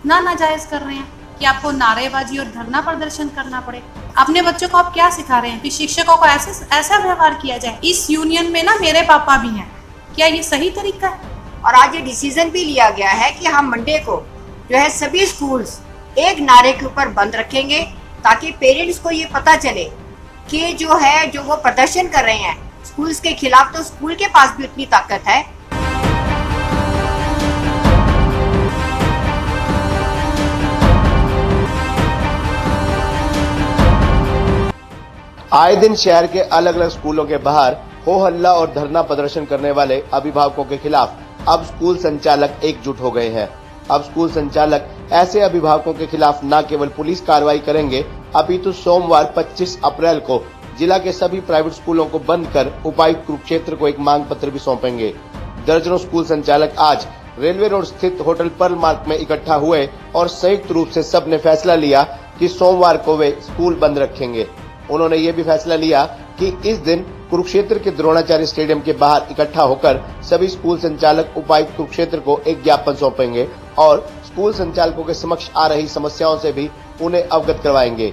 इतना नाजायज कर रहे हैं कि आपको नारेबाजी और धरना प्रदर्शन करना पड़े। अपने बच्चों को आप क्या सिखा रहे हैं कि शिक्षकों को ऐसा व्यवहार किया जाए। इस यूनियन में ना मेरे पापा भी हैं, क्या ये सही तरीका है? और आज ये डिसीजन भी लिया गया है कि हम मंडे को जो है सभी स्कूल्स एक नारे के ऊपर बंद रखेंगे, ताकि पेरेंट्स को ये पता चले कि जो वो प्रदर्शन कर रहे हैं स्कूल्स के खिलाफ, तो स्कूल के पास भी उतनी ताकत है। आए दिन शहर के अलग अलग स्कूलों के बाहर हो हल्ला और धरना प्रदर्शन करने वाले अभिभावकों के खिलाफ अब स्कूल संचालक एकजुट हो गए हैं। अब स्कूल संचालक ऐसे अभिभावकों के खिलाफ न केवल पुलिस कार्रवाई करेंगे, अपितु सोमवार 25 अप्रैल को जिला के सभी प्राइवेट स्कूलों को बंद कर उपायुक्त कुरुक्षेत्र को एक मांग पत्र भी सौंपेंगे। दर्जनों स्कूल संचालक आज रेलवे रोड स्थित होटल पर्ल मार्क में इकट्ठा हुए और संयुक्त रूप से सबने फैसला लिया कि सोमवार को वे स्कूल बंद रखेंगे। उन्होंने ये भी फैसला लिया कि इस दिन कुरुक्षेत्र के द्रोणाचार्य स्टेडियम के बाहर इकट्ठा होकर सभी स्कूल संचालक उपायुक्त कुरुक्षेत्र को एक ज्ञापन सौंपेंगे और स्कूल संचालकों के समक्ष आ रही समस्याओं से भी उन्हें अवगत करवाएंगे।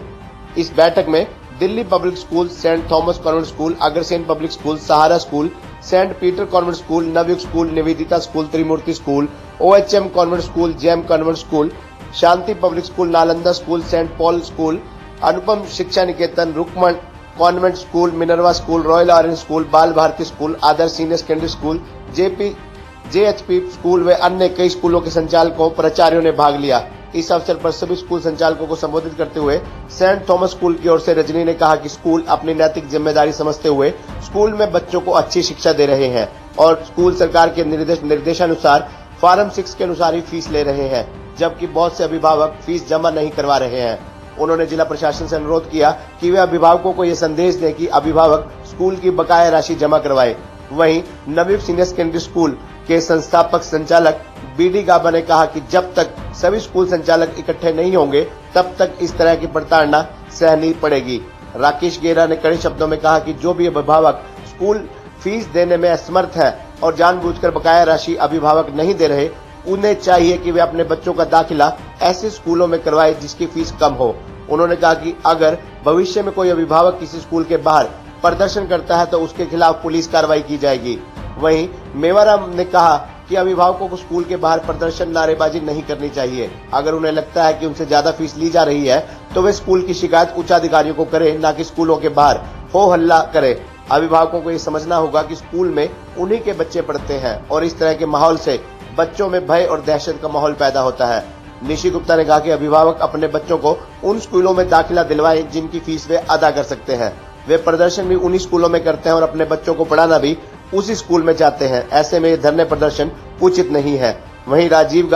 इस बैठक में Delhi public school, Saint Thomas convent school, Agrasen public school, Sahara school, Saint Peter convent school, Navyug school, Nivedita school, Trimurti school, OHM convent school, Gem convent school, Shanti public school, Nalanda school, Saint Paul school, Anupam Shiksha Niketan, Rukman convent school, Minerva school, Royal Orange school, Bal Bharti school, Adarsh senior secondary school, JHP school व अन्य कई स्कूलों के संचालकों प्राचार्यों ने भाग लिया। इस अवसर पर सभी स्कूल संचालकों को संबोधित करते हुए सेंट थॉमस स्कूल की ओर से रजनी ने कहा कि स्कूल अपनी नैतिक जिम्मेदारी समझते हुए स्कूल में बच्चों को अच्छी शिक्षा दे रहे हैं और स्कूल सरकार के निर्देशानुसार फॉर्म 6 के अनुसार ही फीस ले रहे हैं, जबकि बहुत से अभिभावक फीस जमा नहीं करवा रहे हैं। उन्होंने जिला प्रशासन से अनुरोध किया कि वे अभिभावकों को यह संदेश दें कि अभिभावक स्कूल की बकाया राशि जमा करवाए। वहीं नवयुग सीनियर सेकेंडरी स्कूल के संस्थापक संचालक BD गाबा ने कहा कि जब तक सभी स्कूल संचालक इकट्ठे नहीं होंगे तब तक इस तरह की प्रताड़ना सहनी पड़ेगी। राकेश गेरा ने कड़े शब्दों में कहा कि जो भी अभिभावक स्कूल फीस देने में असमर्थ है और जानबूझकर बकाया राशि अभिभावक नहीं दे रहे, उन्हें चाहिए कि वे अपने बच्चों का दाखिला ऐसे स्कूलों में करवाए जिसकी फीस कम हो। उन्होंने कहा कि अगर भविष्य में कोई अभिभावक किसी स्कूल के बाहर प्रदर्शन करता है तो उसके खिलाफ पुलिस कार्रवाई की जाएगी। वहीं मेवाराम ने कहा कि अभिभावकों को स्कूल के बाहर प्रदर्शन, नारेबाजी नहीं करनी चाहिए। अगर उन्हें लगता है कि उनसे ज्यादा फीस ली जा रही है तो वे स्कूल की शिकायत उच्च अधिकारियों को करें, न कि स्कूलों के बाहर हो हल्ला करें। अभिभावकों को ये समझना होगा कि स्कूल में उन्हीं के बच्चे पढ़ते हैं और इस तरह के माहौल से बच्चों में भय और दहशत का माहौल पैदा होता है। निशी गुप्ता ने कहा कि अभिभावक अपने बच्चों को उन स्कूलों में दाखिला दिलवाएं जिनकी फीस वे अदा कर सकते हैं। वे प्रदर्शन भी उन्हीं स्कूलों में करते हैं और अपने बच्चों को पढ़ाना भी उसी स्कूल में चाहते हैं। ऐसे में ये धरने प्रदर्शन उचित नहीं है। वहीं राजीव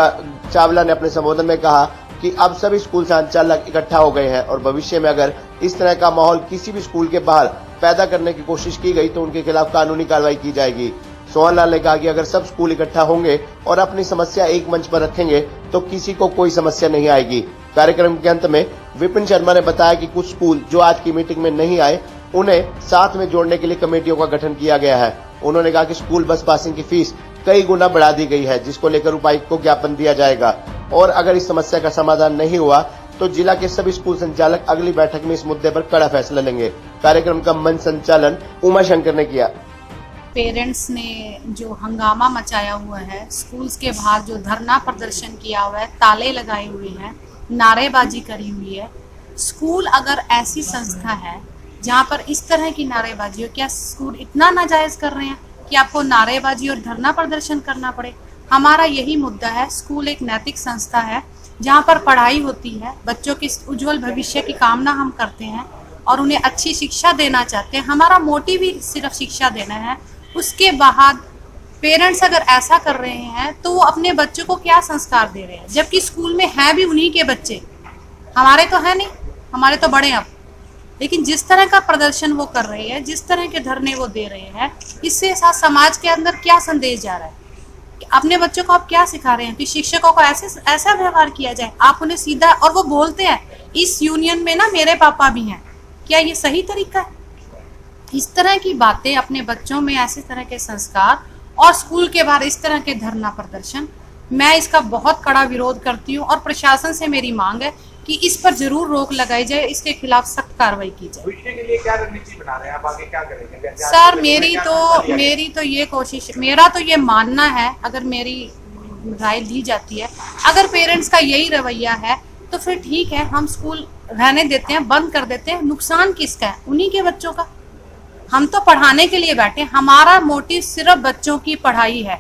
चावला ने अपने संबोधन में कहा कि अब सभी स्कूल संचालक इकट्ठा हो गए हैं और भविष्य में अगर इस तरह का माहौल किसी भी स्कूल के बाहर पैदा करने की कोशिश की गई तो उनके खिलाफ कानूनी कार्रवाई की जाएगी। सोहन लाल ने कहा कि अगर सब स्कूल इकट्ठा होंगे और अपनी समस्या एक मंच पर रखेंगे तो किसी को कोई समस्या नहीं आएगी। कार्यक्रम के अंत में विपिन शर्मा ने बताया कि कुछ स्कूल जो आज की मीटिंग में नहीं आए उन्हें साथ में जोड़ने के लिए कमेटियों का गठन किया गया है। उन्होंने कहा कि स्कूल बस पासिंग की फीस कई गुना बढ़ा दी गई है, जिसको लेकर उपायुक्त को ज्ञापन दिया जाएगा और अगर इस समस्या का समाधान नहीं हुआ तो जिला के सभी स्कूल संचालक अगली बैठक में इस मुद्दे पर कड़ा फैसला लेंगे। कार्यक्रम का मंच संचालन उमा शंकर ने किया। पेरेंट्स ने जो हंगामा मचाया हुआ है, स्कूल्स के बाहर जो धरना प्रदर्शन किया हुआ है, ताले लगाए हुए हैं, नारेबाजी करी हुई है। स्कूल अगर ऐसी संस्था है जहाँ पर इस तरह की नारेबाजी हो, क्या स्कूल इतना नाजायज कर रहे हैं कि आपको नारेबाजी और धरना प्रदर्शन करना पड़े? हमारा यही मुद्दा है। स्कूल एक नैतिक संस्था है जहाँ पर पढ़ाई होती है, बच्चों के उज्जवल भविष्य की कामना हम करते हैं और उन्हें अच्छी शिक्षा देना चाहते हैं। हमारा मोटिव ही सिर्फ शिक्षा देना है। उसके बाद पेरेंट्स अगर ऐसा कर रहे हैं तो वो अपने बच्चों को क्या संस्कार दे रहे हैं, जबकि स्कूल में है भी उन्हीं के बच्चे। हमारे तो है नहीं, हमारे तो बड़े अब। लेकिन जिस तरह का प्रदर्शन वो कर रहे हैं, जिस तरह के धरने वो दे रहे हैं, इससे साथ समाज के अंदर क्या संदेश जा रहा है? अपने बच्चों को आप क्या सिखा रहे हैं कि शिक्षकों को ऐसा व्यवहार किया जाए? आप उन्हें सीधा, और वो बोलते हैं इस यूनियन में ना मेरे पापा भी हैं, क्या ये सही तरीका है? इस तरह की बातें अपने बच्चों में, ऐसे तरह के संस्कार और स्कूल के बाहर इस तरह के धरना प्रदर्शन, मैं इसका बहुत कड़ा विरोध करती हूँ और प्रशासन से मेरी मांग है कि इस पर जरूर रोक लगाई जाए, इसके खिलाफ सख्त कार्रवाई की जाए। भविष्य के लिए क्या रणनीति बना रहे हैं आप, आगे क्या करेंगे? सर मेरी तो ये कोशिश, मेरा तो ये मानना है, अगर मेरी राय ली जाती है, अगर पेरेंट्स का यही रवैया है तो फिर ठीक है, हम स्कूल रहने देते हैं, बंद कर देते हैं। नुकसान किसका है? उन्हीं के बच्चों का। हम तो पढ़ाने के लिए बैठे, हमारा मोटिव सिर्फ बच्चों की पढ़ाई है।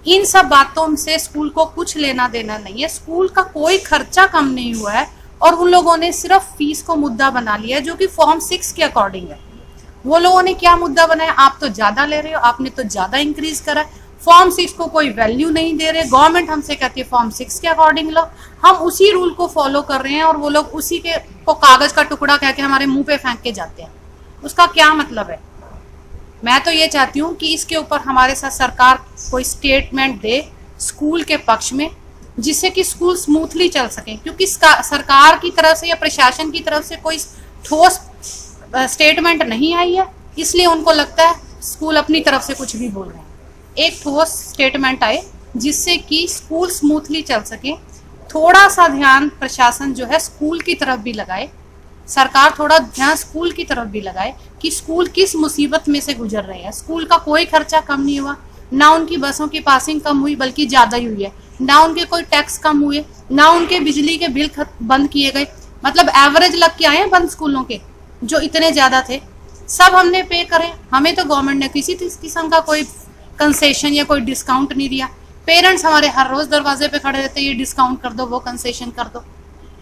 इन सब बातों से स्कूल को कुछ लेना देना नहीं है। स्कूल का कोई खर्चा कम नहीं हुआ है और उन लोगों ने सिर्फ फीस को मुद्दा बना लिया है, जो कि फॉर्म 6 के अकॉर्डिंग है। वो लोगों ने क्या मुद्दा बनाया? आप तो ज्यादा ले रहे हो, आपने तो ज्यादा इंक्रीज करा है। फॉर्म 6 को कोई वैल्यू नहीं दे रहे। गवर्नमेंट हमसे कहती है फॉर्म 6 के अकॉर्डिंग लो, हम उसी रूल को फॉलो कर रहे हैं और वो लोग उसी के को कागज का टुकड़ा कह के हमारे मुंह पे फेंक के जाते हैं। उसका क्या मतलब है? मैं तो ये चाहती हूँ कि इसके ऊपर हमारे साथ सरकार कोई स्टेटमेंट दे स्कूल के पक्ष में, जिससे कि स्कूल स्मूथली चल सके, क्योंकि सरकार की तरफ से या प्रशासन की तरफ से कोई ठोस स्टेटमेंट नहीं आई है, इसलिए उनको लगता है स्कूल अपनी तरफ से कुछ भी बोल रहे हैं। एक ठोस स्टेटमेंट आए जिससे कि स्कूल स्मूथली चल सके। थोड़ा सा ध्यान प्रशासन जो है स्कूल की तरफ भी लगाए, सरकार थोड़ा ध्यान स्कूल की तरफ भी लगाए कि स्कूल किस मुसीबत में से गुजर रहे हैं। स्कूल का कोई खर्चा कम नहीं हुआ, ना उनकी बसों की पासिंग कम हुई बल्कि ज्यादा ही हुई है, ना उनके कोई टैक्स कम हुए, ना उनके बिजली के बिल बंद किए गए। मतलब एवरेज लग के आए हैं बंद स्कूलों के जो इतने ज्यादा थे, सब हमने पे करे। हमें तो गवर्नमेंट ने किसी किस्म का कोई कंसेशन या कोई डिस्काउंट नहीं दिया। पेरेंट्स हमारे हर रोज दरवाजे पे खड़े रहते, ये डिस्काउंट कर दो, वो कंसेशन कर दो।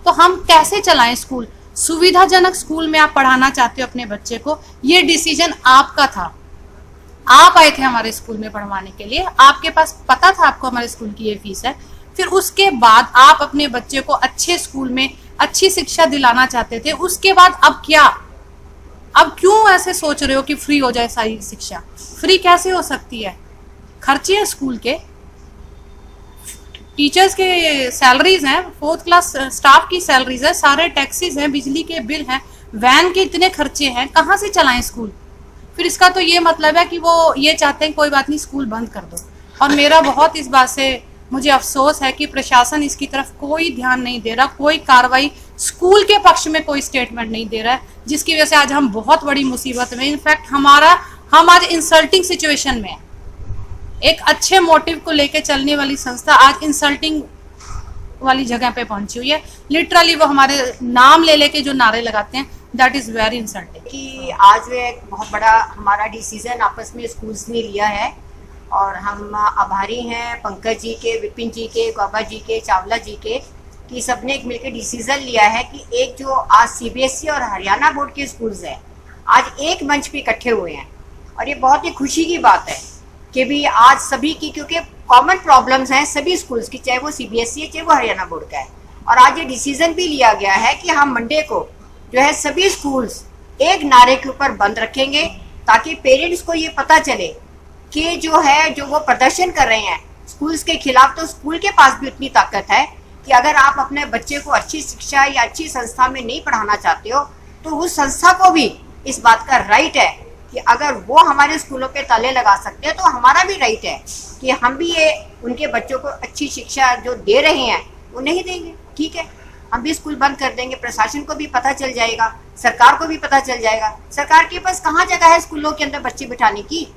तो हम कैसे चलाएं स्कूल? सुविधाजनक स्कूल में आप पढ़ाना चाहते हो अपने बच्चे को, ये डिसीजन आपका था। आप आए थे हमारे स्कूल में पढ़वाने के लिए, आपके पास पता था आपको हमारे स्कूल की ये फीस है। फिर उसके बाद आप अपने बच्चे को अच्छे स्कूल में अच्छी शिक्षा दिलाना चाहते थे। उसके बाद अब क्या? अब क्यों ऐसे सोच रहे हो कि फ्री हो जाए सारी शिक्षा? फ्री कैसे हो सकती है? खर्चे हैं स्कूल के, टीचर्स के सैलरीज हैं, 4th क्लास स्टाफ की सैलरीज है, सारे टैक्सेस हैं, बिजली के बिल हैं, वैन के इतने खर्चे हैं, कहाँ से चलाएं स्कूल? फिर इसका तो ये मतलब है कि वो ये चाहते हैं कोई बात नहीं स्कूल बंद कर दो। और मेरा बहुत इस बात से मुझे अफसोस है कि प्रशासन इसकी तरफ कोई ध्यान नहीं दे रहा, कोई कार्रवाई स्कूल के पक्ष में कोई स्टेटमेंट नहीं दे रहा है, जिसकी वजह से आज हम बहुत बड़ी मुसीबत में, इनफैक्ट हम आज इंसल्टिंग सिचुएशन में है। एक अच्छे मोटिव को लेके चलने वाली संस्था आज इंसल्टिंग वाली जगह पे पहुंची हुई है। लिटरली वो हमारे नाम ले लेके जो नारे लगाते हैं, दैट इज वेरी इंसल्टिंग। कि आज एक बहुत बड़ा हमारा डिसीजन आपस में स्कूल्स ने लिया है और हम आभारी हैं पंकज जी के, विपिन जी के, गौबा जी के, चावला जी के, कि सबने एक मिलकर डिसीजन लिया है कि एक जो आज सीबीएसई और हरियाणा बोर्ड के स्कूल्स हैं आज एक मंच पे इकट्ठे हुए हैं। और ये बहुत ही खुशी की बात है कि भी आज सभी की, क्योंकि कॉमन प्रॉब्लम्स हैं सभी स्कूल्स की, चाहे वो सीबीएसई है चाहे वो हरियाणा बोर्ड का है। और आज ये डिसीजन भी लिया गया है कि हम मंडे को जो है सभी स्कूल्स एक नारे के ऊपर बंद रखेंगे, ताकि पेरेंट्स को ये पता चले कि जो है जो वो प्रदर्शन कर रहे हैं स्कूल्स के खिलाफ, तो स्कूल के पास भी उतनी ताकत है कि अगर आप अपने बच्चे को अच्छी शिक्षा या अच्छी संस्था में नहीं पढ़ाना चाहते हो तो उस संस्था को भी इस बात का राइट है कि अगर वो हमारे स्कूलों पे ताले लगा सकते हैं तो हमारा भी राइट है कि हम भी ये उनके बच्चों को अच्छी शिक्षा जो दे रहे हैं वो नहीं देंगे। ठीक है, हम भी स्कूल बंद कर देंगे, प्रशासन को भी पता चल जाएगा, सरकार को भी पता चल जाएगा। सरकार के पास कहाँ जगह है स्कूलों के अंदर बच्चे बिठाने की?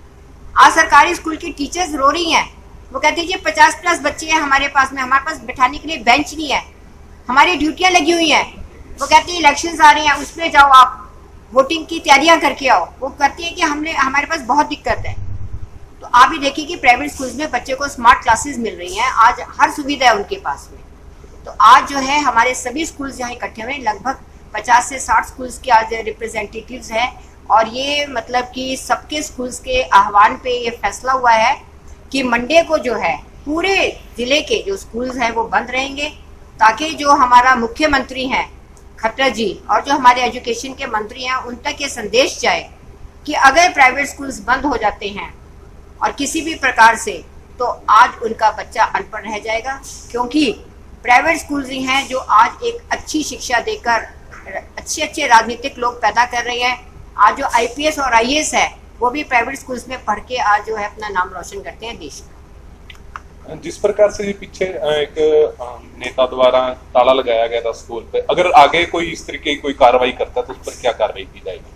आज सरकारी स्कूल की टीचर्स रो रही हैं, वो कहती है जी 50+ बच्चे हैं हमारे पास में, हमारे पास बिठाने के लिए बेंच नहीं है, हमारी ड्यूटियाँ लगी हुई हैं। वो कहती है इलेक्शंस आ रही हैं, उसमें जाओ आप वोटिंग की तैयारियां करके आओ। वो कहती है कि हमारे पास बहुत दिक्कत है। तो आप ही देखिए कि प्राइवेट स्कूल्स में बच्चे को स्मार्ट क्लासेस मिल रही हैं, आज हर सुविधा है उनके पास में। तो आज जो है हमारे सभी स्कूल्स यहाँ इकट्ठे हुए, लगभग 50 से 60 स्कूल्स के आज रिप्रेजेंटेटिव्स हैं। और ये मतलब कि सबके स्कूल्स के आह्वान पे ये फैसला हुआ है कि मंडे को जो है पूरे जिले के जो स्कूल्स हैं वो बंद रहेंगे, ताकि जो हमारा मुख्यमंत्री हैं खट्टर जी और जो हमारे एजुकेशन के मंत्री हैं उन तक ये संदेश जाए कि अगर प्राइवेट स्कूल्स बंद हो जाते हैं और किसी भी प्रकार से, तो आज उनका बच्चा अनपढ़ रह जाएगा। क्योंकि प्राइवेट स्कूल्स ही हैं जो आज एक अच्छी शिक्षा देकर अच्छे राजनीतिक लोग पैदा कर रहे हैं। आज जो IPS और IAS है वो भी प्राइवेट स्कूल्स में पढ़ के आज जो है अपना नाम रोशन करते हैं देश में। जिस प्रकार से पीछे एक नेता द्वारा ताला लगाया गया था स्कूल पे, अगर आगे कोई इस तरीके की कोई कार्रवाई करता है तो उस पर क्या कार्रवाई की जाएगी?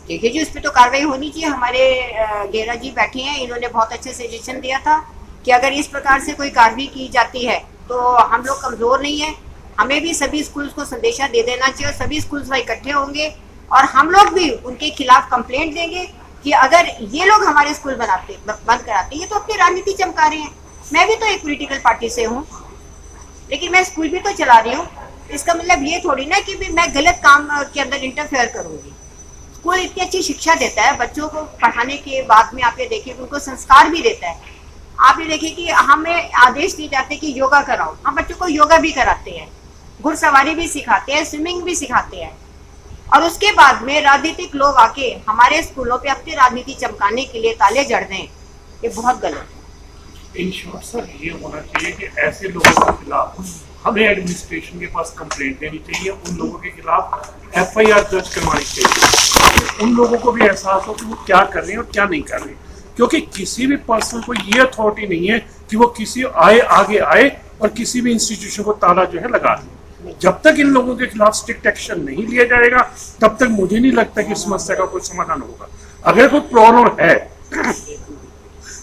देखिए जी, उस पर तो कार्रवाई होनी चाहिए। हमारे गेरा जी बैठे हैं, इन्होंने बहुत अच्छे सजेशन दिया था कि अगर इस प्रकार से कोई कार्रवाई की जाती है तो हम लोग कमजोर नहीं है, हमें भी सभी स्कूल्स को संदेशा दे देना चाहिए। सभी स्कूल्स वहाँ इकट्ठे होंगे और हम लोग भी उनके खिलाफ कंप्लेंट देंगे कि अगर ये लोग हमारे स्कूल बंद कराते, ये तो अपनी राजनीति चमका रहे हैं। मैं भी तो एक पॉलिटिकल पार्टी से हूँ, लेकिन मैं स्कूल भी तो चला रही हूँ। इसका मतलब ये थोड़ी ना कि मैं गलत काम के अंदर इंटरफेयर करूंगी। स्कूल इतनी अच्छी शिक्षा देता है, बच्चों को पढ़ाने के बाद में आप ये देखिए उनको संस्कार भी देता है। आप ये देखिए कि हमें आदेश दिए जाते हैं कि योगा कराओ, हम बच्चों को योगा भी कराते हैं, घुड़सवारी भी सिखाते हैं, स्विमिंग भी सिखाते हैं। और उसके बाद में राजनीतिक लोग आके हमारे स्कूलों पे अपनी राजनीति चमकाने के लिए ताले जड़ दें, ये बहुत गलत है। इन शॉर्ट सर ये होना चाहिए कि ऐसे लोगों के खिलाफ हमें एडमिनिस्ट्रेशन के पास कंप्लेंट देनी चाहिए, उन लोगों के खिलाफ FIR दर्ज करवानी चाहिए। उन लोगों को भी एहसास हो कि वो क्या कर रहे हैं और क्या नहीं कर रहे, क्योंकि किसी भी पर्सन को ये अथॉरिटी नहीं है कि वो किसी आगे आए और किसी भी इंस्टीट्यूशन को ताला जो है लगा दे। जब तक इन लोगों के खिलाफ स्ट्रिक्ट एक्शन नहीं लिया जाएगा तब तक मुझे नहीं लगता कि इस समस्या का कोई समाधान होगा। अगर कोई प्रॉब्लम है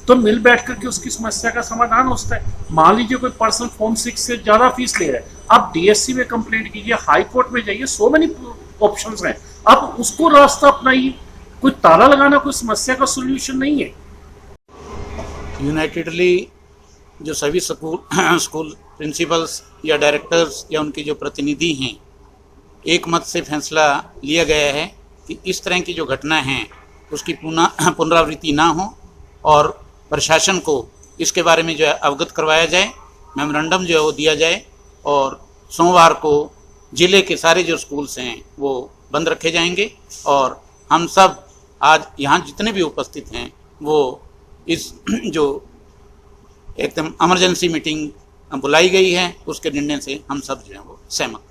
तो मिल बैठ करके उसकी समस्या का समाधान होता है। मान लीजिए कोई पर्सन फॉर्म 6 से ज्यादा फीस ले रहा है, आप DSC में कंप्लेंट कीजिए, हाई कोर्ट में जाइए, सो मेनी ऑप्शंस हैं, आप उसको रास्ता अपनाइए। कोई ताला लगाना कोई समस्या का सोल्यूशन नहीं है। यूनाइटेडली जो सभी स्कूल प्रिंसिपल्स या डायरेक्टर्स या उनके जो प्रतिनिधि हैं, एक मत से फैसला लिया गया है कि इस तरह की जो घटना है उसकी पुनरावृत्ति ना हो और प्रशासन को इसके बारे में जो है अवगत करवाया जाए, मेमोरेंडम जो है वो दिया जाए और सोमवार को ज़िले के सारे जो स्कूल्स हैं वो बंद रखे जाएंगे। और हम सब आज यहाँ जितने भी उपस्थित हैं वो इस जो एकदम इमरजेंसी मीटिंग बुलाई गई है उसके निर्णय से हम सब जो हैं वो सहमत।